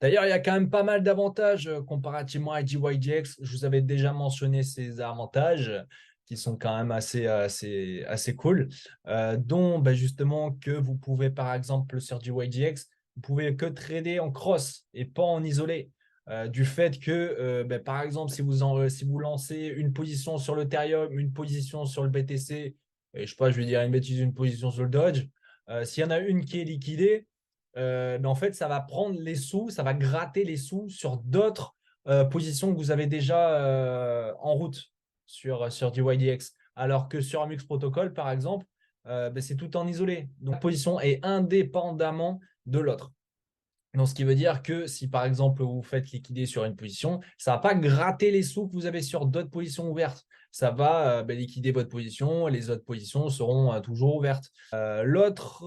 D'ailleurs, il y a quand même pas mal d'avantages comparativement à DYDX. Je vous avais déjà mentionné ces avantages qui sont quand même assez cool, dont justement que vous pouvez, par exemple, sur DYDX, vous pouvez que trader en cross et pas en isolé. Du fait que, par exemple, si vous lancez une position sur l'Ethereum, une position sur le BTC, et je sais pas, je vais dire une bêtise, une position sur le Dodge, s'il y en a une qui est liquidée, mais en fait, ça va prendre les sous, ça va gratter les sous sur d'autres positions que vous avez déjà en route sur DYDX. Alors que sur Amux Protocol, par exemple, c'est tout en isolé. Donc, la position est indépendamment de l'autre. Donc, ce qui veut dire que si par exemple vous faites liquider sur une position, ça ne va pas gratter les sous que vous avez sur d'autres positions ouvertes. Ça va liquider votre position, les autres positions seront toujours ouvertes. L'autre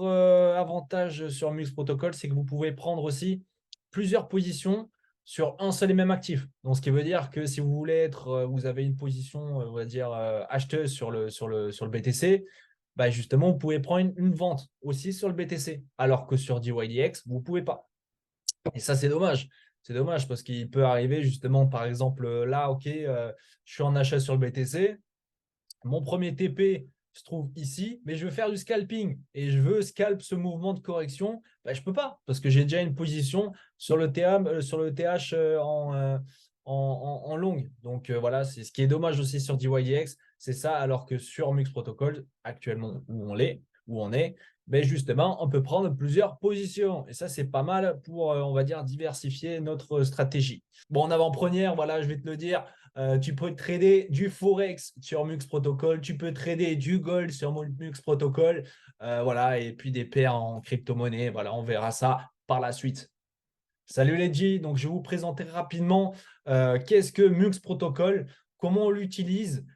avantage sur Mux Protocol, c'est que vous pouvez prendre aussi plusieurs positions sur un seul et même actif. Donc, ce qui veut dire que si vous voulez vous avez une position, on va dire, acheteuse sur le BTC, justement, vous pouvez prendre une vente aussi sur le BTC, alors que sur DYDX, vous ne pouvez pas. Et ça, c'est dommage. C'est dommage parce qu'il peut arriver justement, par exemple, là, OK, je suis en achat sur le BTC. Mon premier TP se trouve ici, mais je veux faire du scalping et je veux scalp ce mouvement de correction. Je ne peux pas parce que j'ai déjà une position sur le sur le TH en longue. Donc voilà, c'est ce qui est dommage aussi sur DYDX. C'est ça, alors que sur Mux Protocol, actuellement où on est, justement, on peut prendre plusieurs positions. Et ça, c'est pas mal pour, on va dire, diversifier notre stratégie. Bon, en avant-première, voilà, je vais te le dire, tu peux trader du Forex sur Mux Protocol, tu peux trader du Gold sur Mux Protocol, voilà, et puis des paires en crypto-monnaie. Voilà, on verra ça par la suite. Salut les G, donc je vais vous présenter rapidement qu'est-ce que Mux Protocol, comment on l'utilise,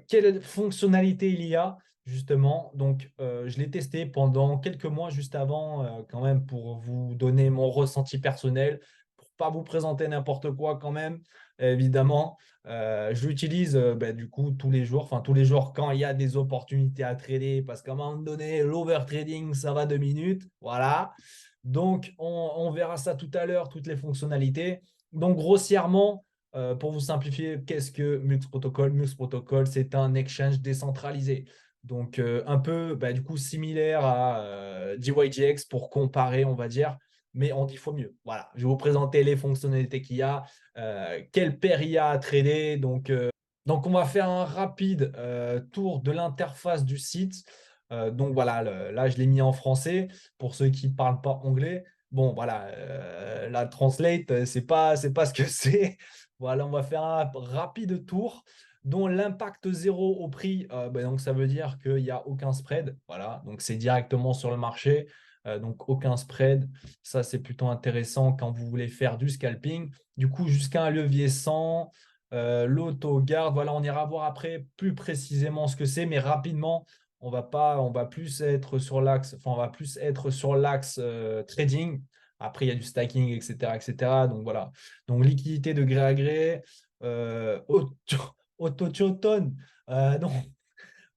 quelles fonctionnalités il y a justement. Donc je l'ai testé pendant quelques mois juste avant quand même pour vous donner mon ressenti personnel, pour pas vous présenter n'importe quoi quand même, évidemment. Je l'utilise du coup tous les jours, enfin tous les jours quand il y a des opportunités à trader parce qu'à un moment donné, l'overtrading, ça va 2 minutes, voilà. Donc, on verra ça tout à l'heure, toutes les fonctionnalités. Donc, grossièrement, pour vous simplifier, qu'est-ce que Mux Protocol? Mux Protocol, c'est un exchange décentralisé. Donc, un peu du coup similaire à DYDX pour comparer, on va dire, mais en 10 fois mieux. Voilà, je vais vous présenter les fonctionnalités qu'il y a, quelle paire il y a à trader. Donc, on va faire un rapide tour de l'interface du site. Donc voilà, là je l'ai mis en français pour ceux qui ne parlent pas anglais. Bon voilà, la translate, c'est pas ce que c'est. Voilà, on va faire un rapide tour dont l'impact zéro au prix. Donc ça veut dire qu'il n'y a aucun spread. Voilà, donc c'est directement sur le marché. Donc aucun spread. Ça c'est plutôt intéressant quand vous voulez faire du scalping. Du coup, jusqu'à un levier 100. L'auto-garde, voilà, on ira voir après plus précisément ce que c'est, mais rapidement, on va plus être sur l'axe, enfin, on va plus être sur l'axe trading. Après, il y a du stacking, etc., etc. Donc voilà. Donc liquidité de gré à gré, auto-tone, non,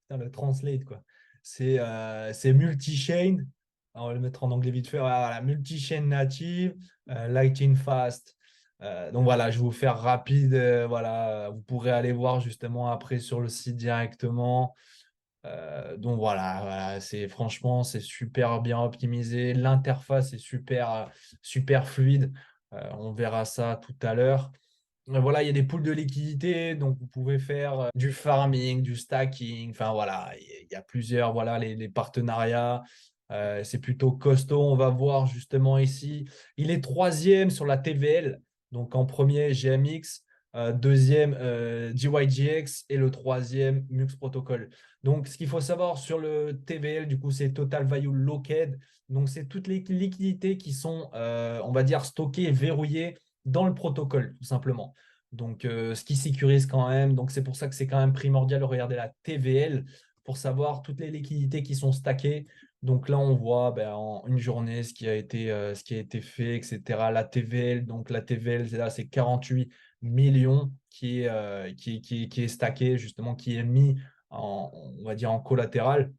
putain, le translate quoi. C'est multi-chain. On va le mettre en anglais vite fait. Voilà, multi-chain native, lightning fast. Donc voilà, je vais vous faire rapide. Voilà, vous pourrez aller voir justement après sur le site directement. Donc voilà, c'est franchement, c'est super bien optimisé. L'interface est super fluide. On verra ça tout à l'heure. Voilà, il y a des poules de liquidité, donc vous pouvez faire du farming, du stacking. Enfin voilà, il y a plusieurs, voilà, les partenariats. C'est plutôt costaud. On va voir justement ici. Il est troisième sur la TVL. Donc en premier, GMX, deuxième, GYGX et le troisième, MUX Protocol. Donc ce qu'il faut savoir sur le TVL, du coup, c'est Total Value Locked. Donc c'est toutes les liquidités qui sont, on va dire, stockées et verrouillées dans le protocole, tout simplement. Donc, ce qui sécurise quand même. Donc, c'est pour ça que c'est quand même primordial de regarder la TVL pour savoir toutes les liquidités qui sont stackées. Donc là, on voit en une journée ce qui a été fait, etc. La TVL, donc la TVL, là, c'est 48 millions qui est stacké, justement, qui est mis on va dire, en collatéral.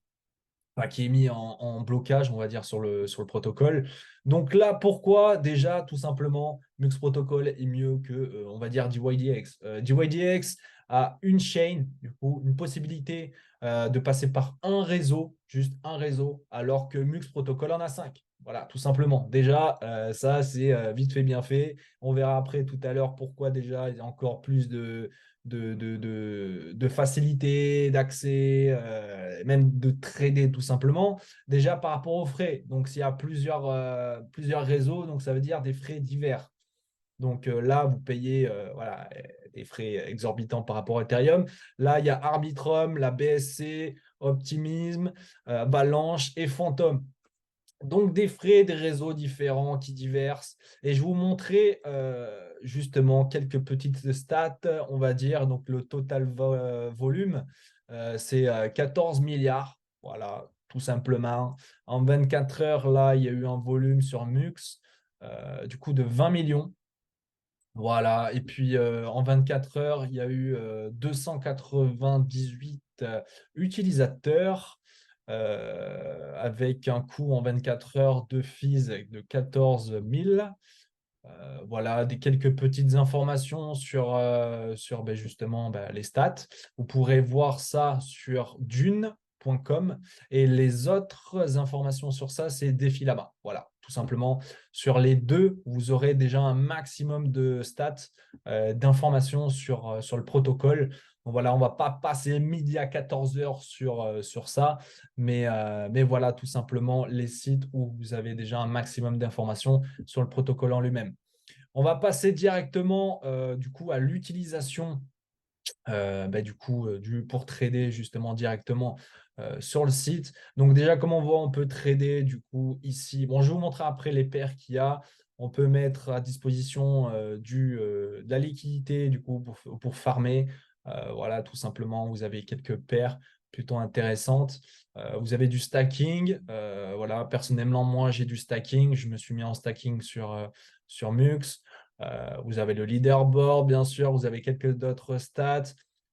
qui est mis en blocage, on va dire, sur le protocole. Donc là, pourquoi déjà, tout simplement, Mux Protocol est mieux que, on va dire, DYDX. DYDX a une chaîne, du coup, une possibilité de passer par un réseau, juste un réseau, alors que Mux Protocol en a cinq. Voilà, tout simplement. Déjà, ça, c'est vite fait, bien fait. On verra après tout à l'heure pourquoi déjà il y a encore plus de facilité d'accès, même de trader tout simplement, déjà par rapport aux frais. Donc, s'il y a plusieurs réseaux, donc ça veut dire des frais divers. Donc là, vous payez voilà, des frais exorbitants par rapport à Ethereum. Là, il y a Arbitrum, la BSC, Optimism, Avalanche et Phantom. Donc, des frais, des réseaux différents qui diversent. Et je vous montrer justement quelques petites stats, on va dire. Donc, le total volume, c'est 14 milliards. Voilà, tout simplement. En 24 heures, là, il y a eu un volume sur MUX, du coup, de 20 millions. Voilà, et puis en 24 heures, il y a eu 298 utilisateurs avec un coût en 24 heures de fees de 14 000. Voilà, quelques petites informations sur ben, justement ben, les stats. Vous pourrez voir ça sur dune.com et les autres informations sur ça, c'est Défilama. Voilà, tout simplement. Sur les deux, vous aurez déjà un maximum de stats, d'informations sur le protocole. Donc voilà, on ne va pas passer midi à 14 heures sur ça, mais voilà tout simplement les sites où vous avez déjà un maximum d'informations sur le protocole en lui-même. On va passer directement du coup à l'utilisation pour trader justement directement sur le site. Donc déjà, comme on voit, on peut trader du coup ici. Bon, je vais vous montrer après les paires qu'il y a. On peut mettre à disposition de la liquidité du coup pour farmer. Voilà, tout simplement, vous avez quelques paires plutôt intéressantes. Vous avez du stacking. Voilà, personnellement, moi, j'ai du stacking. Je me suis mis en stacking sur MUX. Vous avez le leaderboard, bien sûr. Vous avez quelques d'autres stats.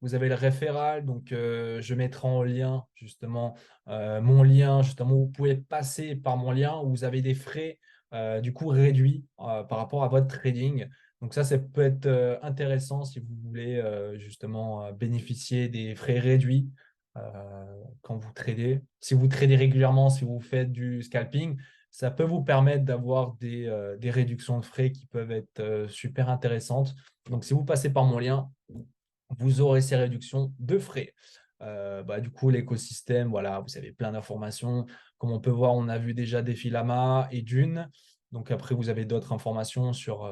Vous avez le référal. Donc, je mettrai en lien, justement, mon lien. Justement, vous pouvez passer par mon lien où vous avez des frais, du coup, réduits par rapport à votre trading. Donc, ça peut être intéressant si vous voulez, justement, bénéficier des frais réduits quand vous tradez. Si vous tradez régulièrement, si vous faites du scalping, ça peut vous permettre d'avoir des réductions de frais qui peuvent être super intéressantes. Donc, si vous passez par mon lien, vous aurez ces réductions de frais. Du coup, l'écosystème, voilà, vous avez plein d'informations. Comme on peut voir, on a vu déjà Défilama et Dune. Donc après, vous avez d'autres informations sur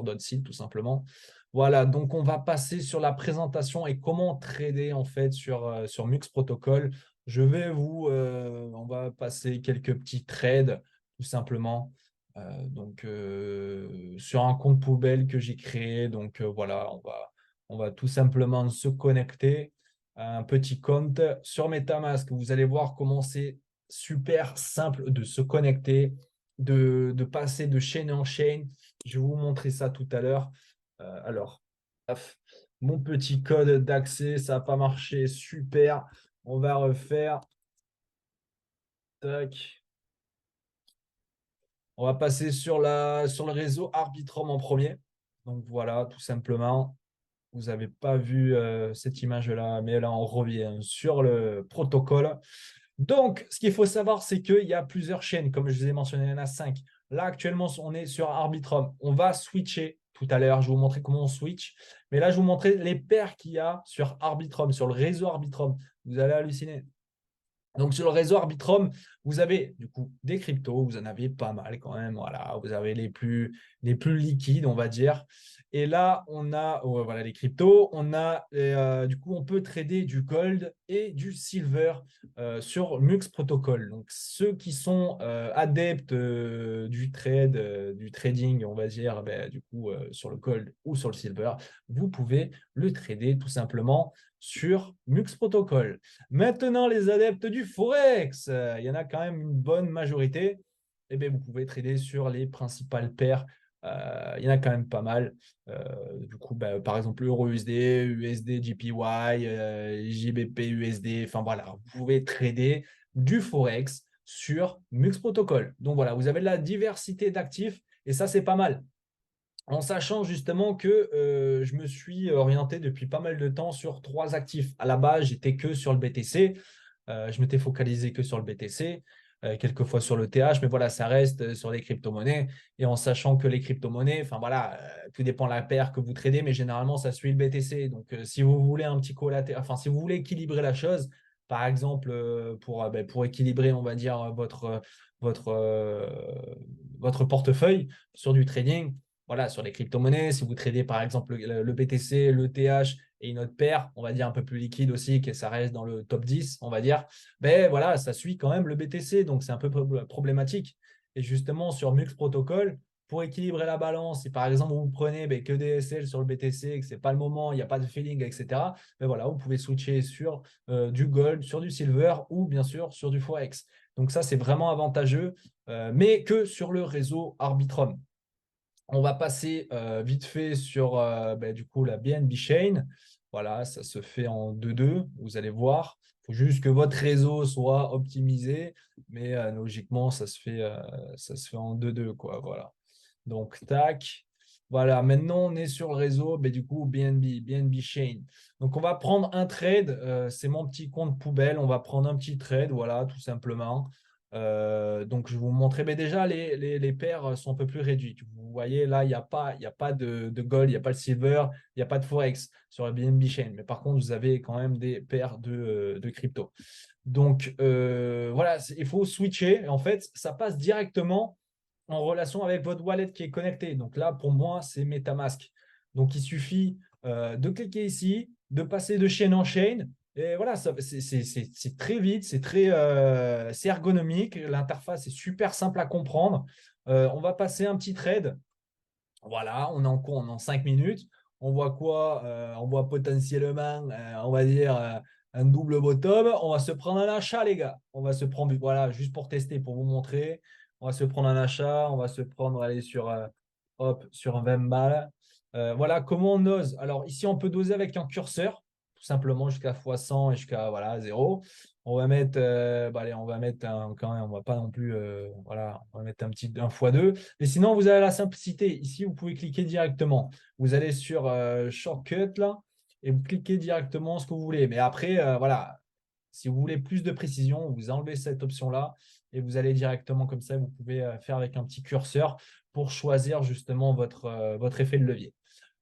d'autres sites, tout simplement. Voilà, donc on va passer sur la présentation et comment trader en fait sur Mux Protocol. On va passer quelques petits trades, tout simplement. Sur un compte poubelle que j'ai créé. Donc voilà, on va tout simplement se connecter à un petit compte sur MetaMask. Vous allez voir comment c'est super simple de se connecter, de passer de chaîne en chaîne. Je vais vous montrer ça tout à l'heure. Alors, paf, mon petit code d'accès, ça n'a pas marché. Super. On va refaire. Tac. On va passer sur le réseau Arbitrum en premier. Donc voilà, tout simplement. Vous n'avez pas vu cette image-là, mais là, on revient sur le protocole. Donc, ce qu'il faut savoir, c'est qu'il y a plusieurs chaînes. Comme je vous ai mentionné, il y en a 5. Là, actuellement, on est sur Arbitrum. On va switcher tout à l'heure. Je vais vous montrer comment on switch. Mais là, je vais vous montrer les paires qu'il y a sur Arbitrum, sur le réseau Arbitrum. Vous allez halluciner. Donc, sur le réseau Arbitrum, vous avez du coup des cryptos, vous en avez pas mal quand même. Voilà, vous avez les plus liquides, on va dire. Et là, on a voilà, les cryptos. Du coup, on peut trader du gold et du silver sur Mux Protocol. Donc, ceux qui sont adeptes du trading, on va dire, ben, du coup, sur le gold ou sur le silver, vous pouvez le trader tout simplement sur Mux Protocol. Maintenant, les adeptes du Forex, il y en a quand même une bonne majorité. Eh bien, vous pouvez trader sur les principales paires. Il y en a quand même pas mal. Du coup, par exemple, Euro USD, USD JPY, JBP USD. Enfin voilà, vous pouvez trader du Forex sur Mux Protocol. Donc voilà, vous avez de la diversité d'actifs et ça, c'est pas mal. En sachant justement que je me suis orienté depuis pas mal de temps sur 3 actifs. À la base, j'étais que sur le BTC. Je m'étais focalisé que sur le BTC, quelquefois sur le TH, mais voilà, ça reste sur les crypto-monnaies. Et en sachant que les crypto-monnaies, enfin voilà, tout dépend de la paire que vous tradez, mais généralement, ça suit le BTC. Donc, si vous voulez un petit collatéral, enfin, si vous voulez équilibrer la chose, par exemple, pour équilibrer, on va dire, votre, euh, votre portefeuille sur du trading, voilà, sur les crypto-monnaies, si vous tradez par exemple le BTC, le TH et une autre paire, on va dire un peu plus liquide aussi, que ça reste dans le top 10, on va dire, ben voilà, ça suit quand même le BTC, donc c'est un peu problématique. Et justement, sur Mux Protocol, pour équilibrer la balance, si par exemple vous prenez que des SL sur le BTC et que ce n'est pas le moment, il n'y a pas de feeling, etc., ben voilà, vous pouvez switcher sur du gold, sur du silver ou bien sûr sur du Forex. Donc ça, c'est vraiment avantageux, mais que sur le réseau Arbitrum. On va passer vite fait sur du coup, la BNB Chain. Voilà, ça se fait en 2-2. Vous allez voir. Il faut juste que votre réseau soit optimisé. Mais logiquement, ça se fait en 2-2, quoi. Voilà. Donc, tac. Voilà, maintenant on est sur le réseau, du coup, BNB Chain. Donc, on va prendre un trade. C'est mon petit compte poubelle. On va prendre un petit trade, voilà, tout simplement. Donc, je vais vous montrer. Mais déjà, les paires sont un peu plus réduites. Vous voyez, là, il y a pas de gold, il n'y a pas de silver, il n'y a pas de forex sur la BNB Chain. Mais par contre, vous avez quand même des paires de crypto. Donc, voilà, il faut switcher. En fait, ça passe directement en relation avec votre wallet qui est connecté. Donc là, pour moi, c'est MetaMask. Donc, il suffit de cliquer ici, de passer de chaîne en chaîne. Et voilà, c'est très vite, c'est ergonomique. L'interface est super simple à comprendre. On va passer un petit trade. Voilà, on est en cours, on est en 5 minutes. On voit quoi? On voit potentiellement, on va dire, un double bottom. On va se prendre un achat, les gars. On va se prendre, voilà, juste pour tester, pour vous montrer. On va se prendre un achat. On va se prendre, aller sur, hop, sur un 20 balles. Voilà, comment on ose? Alors, ici, on peut doser avec un curseur, tout simplement jusqu'à x100 et jusqu'à voilà, 0. On va mettre, allez, on va mettre quand même, on va pas non plus, voilà, on va mettre un petit un x2. Mais sinon, vous avez la simplicité. Ici, vous pouvez cliquer directement. Vous allez sur Shortcut là et vous cliquez directement ce que vous voulez. Mais après, voilà, si vous voulez plus de précision, vous enlevez cette option-là et vous allez directement comme ça. Vous pouvez faire avec un petit curseur pour choisir justement votre effet de levier.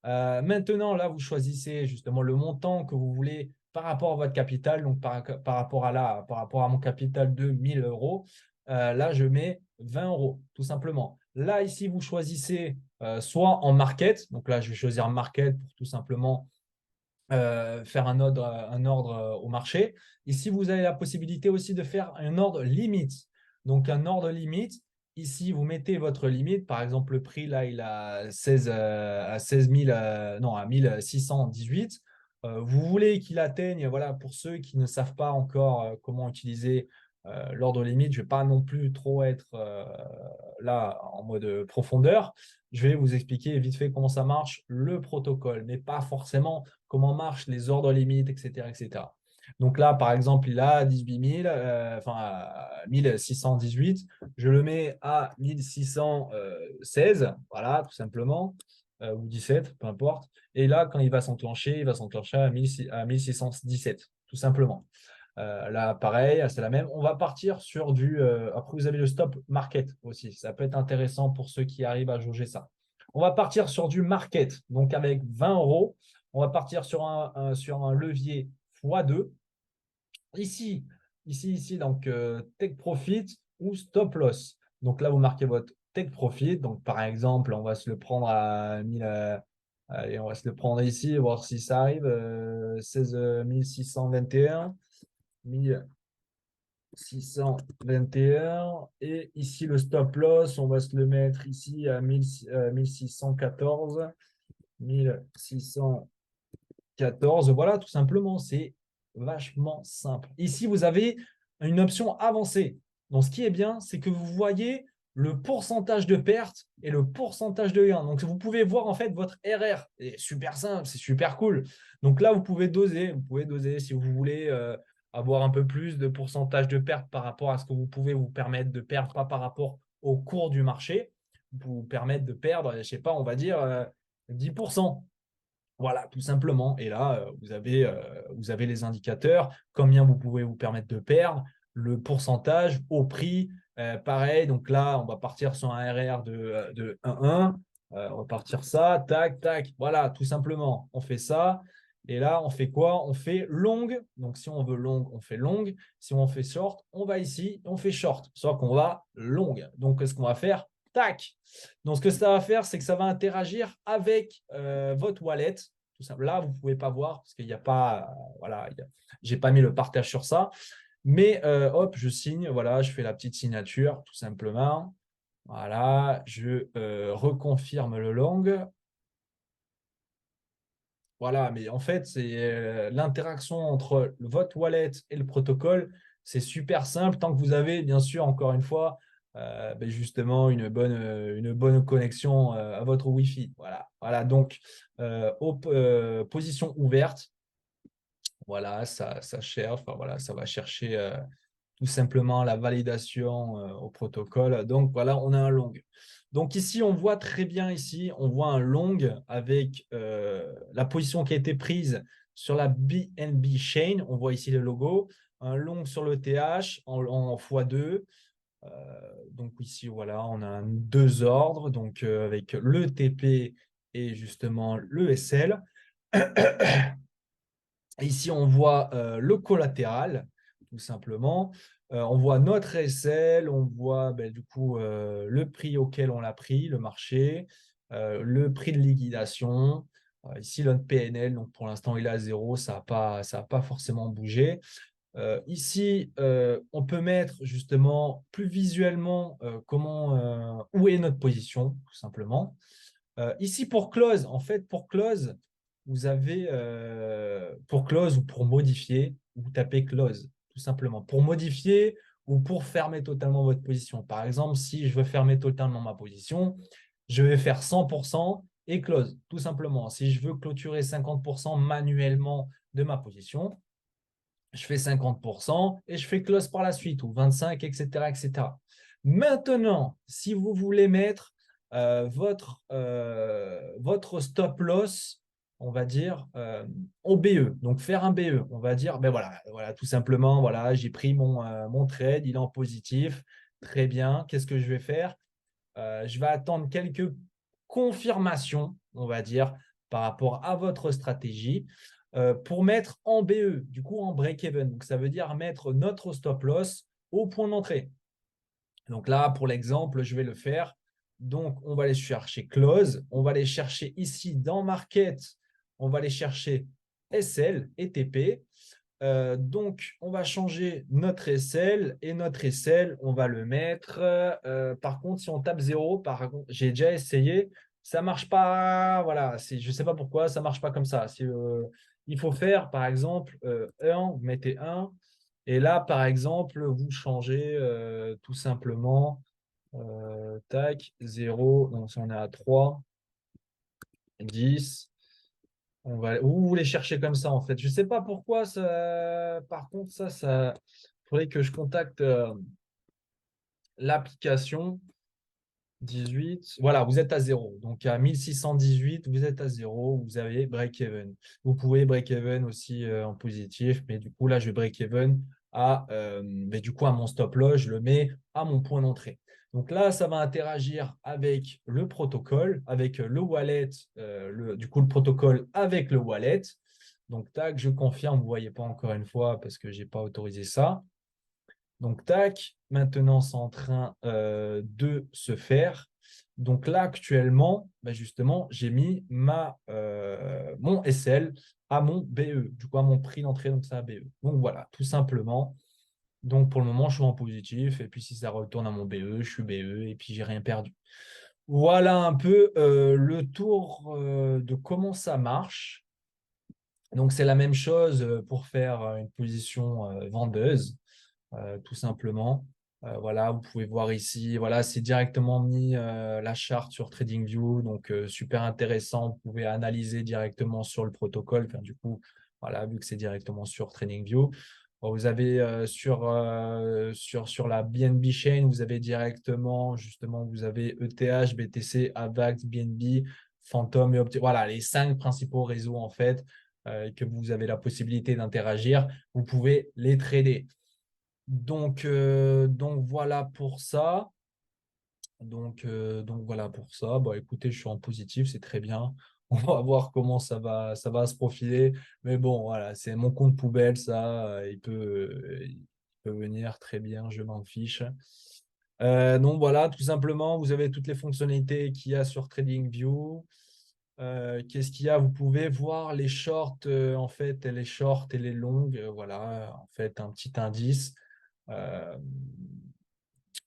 Maintenant, là, vous choisissez justement le montant que vous voulez par rapport à votre capital. Donc, par rapport par rapport à mon capital de 1000 euros, là, je mets 20 euros, tout simplement. Là, ici, vous choisissez soit en market. Donc là, je vais choisir market pour tout simplement faire un ordre au marché. Ici, vous avez la possibilité aussi de faire un ordre limite. Donc, un ordre limite, ici, vous mettez votre limite. Par exemple, le prix, là, il a 16, à 16 000, non, à 1618. Vous voulez qu'il atteigne, voilà, pour ceux qui ne savent pas encore comment utiliser l'ordre limite, je ne vais pas non plus trop être là en mode profondeur. Je vais vous expliquer vite fait comment ça marche, le protocole, mais pas forcément comment marchent les ordres limites, etc., etc. Donc là, par exemple, il a 18 000, enfin 1618. Je le mets à 1616, voilà, tout simplement, ou 17, peu importe. Et là, quand il va s'enclencher à 1617, tout simplement. Là, pareil, c'est la même. On va partir sur du. Après, vous avez le stop market aussi. Ça peut être intéressant pour ceux qui arrivent à jauger ça. On va partir sur du market. Donc, avec 20 euros, on va partir sur sur un levier x2. Ici, donc take profit ou stop loss. Donc là, vous marquez votre take profit. Donc, par exemple, on va se le prendre à 1000. Allez, on va se le prendre ici, voir si ça arrive. 16 621. 1621 et ici le stop loss, on va se le mettre ici à 1614. 1614, voilà, tout simplement, c'est vachement simple. Ici, vous avez une option avancée. Donc, ce qui est bien, c'est que vous voyez le pourcentage de perte et le pourcentage de gain. Donc, vous pouvez voir en fait votre RR. C'est super simple, c'est super cool. Donc là, vous pouvez doser si vous voulez avoir un peu plus de pourcentage de perte par rapport à ce que vous pouvez vous permettre de perdre, pas par rapport au cours du marché, vous permettre de perdre, je ne sais pas, on va dire 10%. Voilà, tout simplement. Et là, vous avez les indicateurs, combien vous pouvez vous permettre de perdre, le pourcentage au prix. Pareil, donc là, on va partir sur un RR de 1,1. On va partir ça, tac, tac. Voilà, tout simplement. On fait ça. Et là, on fait quoi? On fait long. Donc, si on veut long, on fait long. Si on fait short, on va ici, on fait short. Soit qu'on va long. Donc, qu'est-ce qu'on va faire? Tac. Donc, ce que ça va faire, c'est que ça va interagir avec votre wallet. Tout simple. Là, vous ne pouvez pas voir parce qu'il n'y a pas, voilà, j'ai pas mis le partage sur ça. Mais hop, je signe, voilà, je fais la petite signature, tout simplement. Voilà, je reconfirme le long. Voilà, mais en fait, c'est l'interaction entre votre wallet et le protocole, c'est super simple tant que vous avez, bien sûr, encore une fois, ben justement une bonne connexion à votre Wi-Fi. Voilà, voilà donc position ouverte, voilà, ça cherche, enfin, voilà, ça va chercher tout simplement la validation au protocole. Donc voilà, on a un long. Donc ici, on voit très bien ici, on voit un long avec la position qui a été prise sur la BNB chain. On voit ici le logo, un long sur le TH en x2. Donc ici, voilà, on a deux ordres, donc avec le TP et justement le SL. Ici, on voit le collatéral, tout simplement. On voit notre SL, on voit ben, du coup le prix auquel on l'a pris, le marché, le prix de liquidation. Ici, notre PNL, donc pour l'instant, il est à zéro, ça n'a pas forcément bougé. Ici, on peut mettre justement plus visuellement où est notre position, tout simplement. Ici, pour close, en fait, pour close, vous avez pour close ou pour modifier, vous tapez close, tout simplement. Pour modifier ou pour fermer totalement votre position. Par exemple, si je veux fermer totalement ma position, je vais faire 100% et close, tout simplement. Si je veux clôturer 50% manuellement de ma position, je fais 50% et je fais close par la suite, ou 25, etc., etc. Maintenant, si vous voulez mettre votre stop loss, on va dire, au BE, donc faire un BE, on va dire, ben voilà, voilà tout simplement, voilà, j'ai pris mon trade, il est en positif, très bien, qu'est-ce que je vais faire? Je vais attendre quelques confirmations, on va dire, par rapport à votre stratégie pour mettre en BE, du coup en break-even. Donc, ça veut dire mettre notre stop loss au point d'entrée. Donc là, pour l'exemple, je vais le faire. Donc, on va aller chercher close. On va aller chercher ici dans market. On va aller chercher SL et TP. Donc, on va changer notre SL et notre SL, on va le mettre. Par contre, si on tape 0, par contre, j'ai déjà essayé, ça ne marche pas. Voilà, je ne sais pas pourquoi, ça ne marche pas comme ça. Il faut faire, par exemple, 1, vous mettez 1. Et là, par exemple, vous changez tout simplement, tac, 0. Donc, si on est à 3, 10. Vous voulez chercher comme ça, en fait. Je ne sais pas pourquoi. Par contre, ça faudrait que je contacte l'application 18. Voilà, vous êtes à zéro. Donc, à 1618, vous êtes à zéro. Vous avez break-even. Vous pouvez break-even aussi en positif. Mais du coup, là, je vais break-even mais du coup, à mon stop-loss, je le mets à mon point d'entrée. Donc là, ça va interagir avec le protocole, avec le wallet, du coup, le protocole avec le wallet. Donc, tac, je confirme, vous ne voyez pas encore une fois parce que je n'ai pas autorisé ça. Donc, tac, maintenant, c'est en train de se faire. Donc là, actuellement, bah, justement, j'ai mis mon SL à mon BE, du coup, à mon prix d'entrée, donc ça à BE. Donc voilà, tout simplement. Donc pour le moment, je suis en positif. Et puis si ça retourne à mon BE, je suis BE et puis j'ai rien perdu. Voilà un peu le tour de comment ça marche. Donc c'est la même chose pour faire une position vendeuse, tout simplement. Voilà, vous pouvez voir ici, voilà, c'est directement mis la charte sur TradingView, donc super intéressant. Vous pouvez analyser directement sur le protocole. Enfin, du coup, voilà, vu que c'est directement sur TradingView. Vous avez sur la BNB Chain, vous avez directement, justement, vous avez ETH, BTC, AVAX, BNB, Phantom et Voilà, les 5 principaux réseaux, en fait, que vous avez la possibilité d'interagir. Vous pouvez les trader. Donc voilà pour ça. Donc voilà pour ça. Bah, écoutez, je suis en positif, c'est très bien. On va voir comment ça va se profiler. Mais bon, voilà, c'est mon compte poubelle, ça. Il peut venir très bien, je m'en fiche. Donc voilà, tout simplement, vous avez toutes les fonctionnalités qu'il y a sur TradingView. Qu'est-ce qu'il y a? Vous pouvez voir les shorts, en fait, les shorts et les longues. Voilà, en fait, un petit indice. Euh,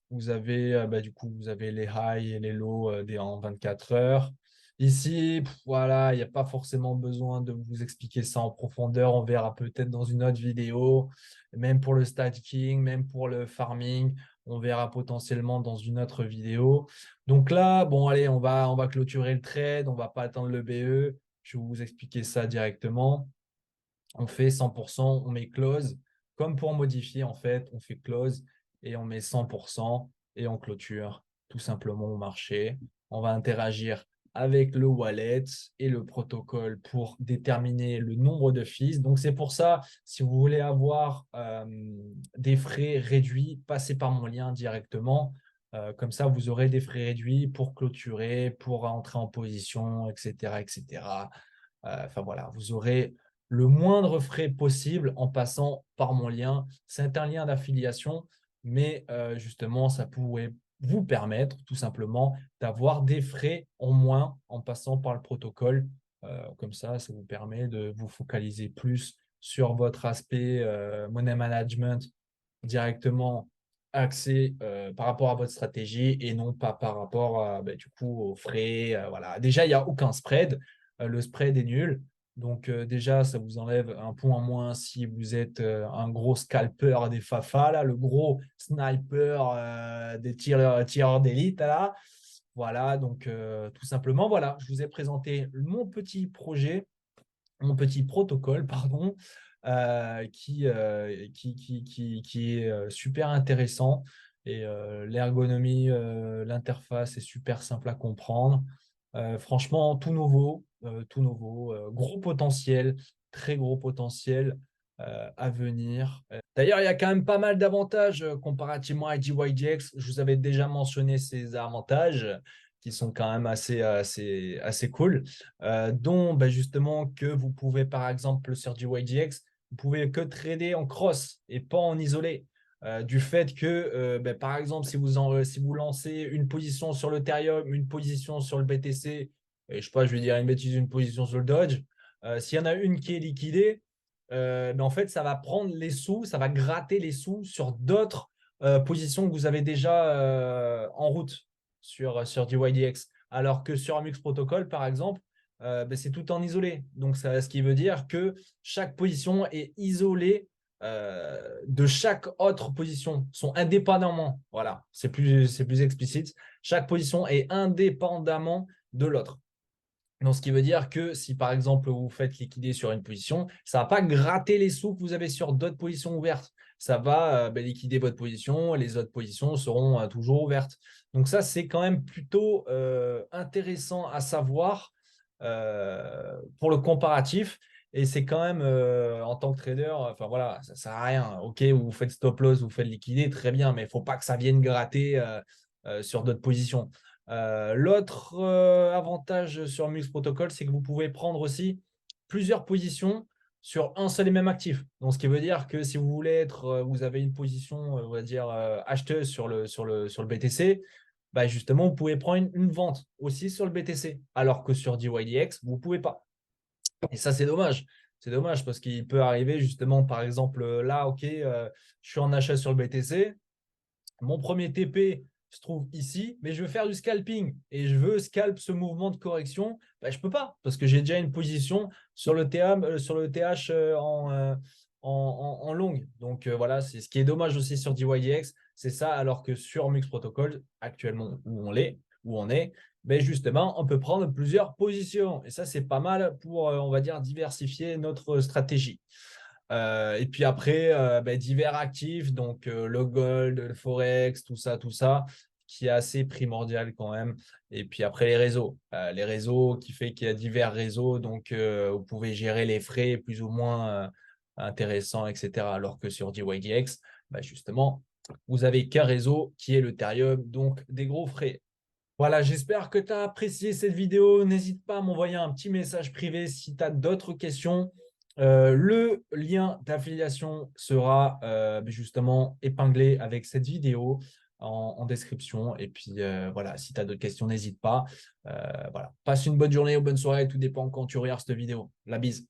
Vous avez, du coup, vous avez les highs et les lows en 24 heures. Ici, voilà, il n'y a pas forcément besoin de vous expliquer ça en profondeur. On verra peut-être dans une autre vidéo, même pour le staking, même pour le farming. On verra potentiellement dans une autre vidéo. Donc là, bon, allez, on va clôturer le trade. On ne va pas attendre le BE. Je vais vous expliquer ça directement. On fait 100%, on met close. Comme pour modifier, en fait, on fait close et on met 100% et on clôture tout simplement au marché. On va interagir avec le wallet et le protocole pour déterminer le nombre de fees. Donc, c'est pour ça, si vous voulez avoir des frais réduits, passez par mon lien directement. Comme ça, vous aurez des frais réduits pour clôturer, pour entrer en position, etc., etc. Enfin voilà, vous aurez le moindre frais possible en passant par mon lien. C'est un lien d'affiliation, mais justement, ça pourrait vous permettre tout simplement d'avoir des frais en moins en passant par le protocole. Comme ça vous permet de vous focaliser plus sur votre aspect money management directement axé par rapport à votre stratégie et non pas par rapport du coup aux frais. Voilà. Déjà, il n'y a aucun spread. Le spread est nul. Donc déjà, ça vous enlève un point en moins si vous êtes un gros scalper des Fafa, là, le gros sniper des tireurs d'élite. Là. Voilà, donc tout simplement, voilà, je vous ai présenté mon petit projet, mon petit protocole, pardon, qui est super intéressant. Et l'ergonomie, l'interface est super simple à comprendre. Franchement, tout nouveau, gros potentiel, très gros potentiel à venir. D'ailleurs, il y a quand même pas mal d'avantages comparativement à DYDX. Je vous avais déjà mentionné ces avantages qui sont quand même assez cool, dont justement que vous pouvez, par exemple, sur DYDX, vous pouvez que trader en cross et pas en isolé. Du fait que, par exemple, si vous lancez une position sur l'Ethereum, une position sur le BTC, et je sais pas, je vais dire une bêtise, une position sur le Dodge, s'il y en a une qui est liquidée, en fait, ça va prendre les sous, ça va gratter les sous sur d'autres positions que vous avez déjà en route sur DYDX. Alors que sur Mux Protocol, par exemple, c'est tout en isolé. Donc, ce qui veut dire que chaque position est isolée de chaque autre position, sont indépendamment. Voilà, c'est plus explicite. Chaque position est indépendamment de l'autre. Donc, ce qui veut dire que si par exemple vous faites liquider sur une position, ça ne va pas gratter les sous que vous avez sur d'autres positions ouvertes. Ça va liquider votre position, les autres positions seront toujours ouvertes. Donc ça, c'est quand même plutôt intéressant à savoir pour le comparatif. Et c'est quand même, en tant que trader, enfin voilà, ça ne sert à rien. OK, vous faites stop loss, vous faites liquider, très bien, mais il ne faut pas que ça vienne gratter sur d'autres positions. L'autre avantage sur Mux Protocol, c'est que vous pouvez prendre aussi plusieurs positions sur un seul et même actif. Donc, ce qui veut dire que si vous voulez vous avez une position, on va dire, acheteuse sur le BTC, justement, vous pouvez prendre une vente aussi sur le BTC, alors que sur DYDX, vous ne pouvez pas. Et ça, c'est dommage. C'est dommage parce qu'il peut arriver justement, par exemple, là, OK, je suis en achat sur le BTC, mon premier TP se trouve ici, mais je veux faire du scalping et je veux scalp ce mouvement de correction, je ne peux pas parce que j'ai déjà une position sur le TH en longue. Donc voilà, c'est ce qui est dommage aussi sur DYDX, c'est ça, alors que sur Mux Protocol, actuellement où on est, justement, on peut prendre plusieurs positions. Et ça, c'est pas mal pour, on va dire, diversifier notre stratégie. Et puis après, divers actifs, donc le gold, le forex, tout ça, qui est assez primordial quand même. Et puis après, les réseaux qui fait qu'il y a divers réseaux, donc vous pouvez gérer les frais plus ou moins intéressants, etc. Alors que sur DYDX, justement, vous avez qu'un réseau qui est l'Ethereum, donc des gros frais. Voilà, j'espère que tu as apprécié cette vidéo. N'hésite pas à m'envoyer un petit message privé si tu as d'autres questions. Le lien d'affiliation sera justement épinglé avec cette vidéo en description. Et puis voilà, si tu as d'autres questions, n'hésite pas. Voilà. Passe une bonne journée ou bonne soirée, tout dépend quand tu regardes cette vidéo. La bise.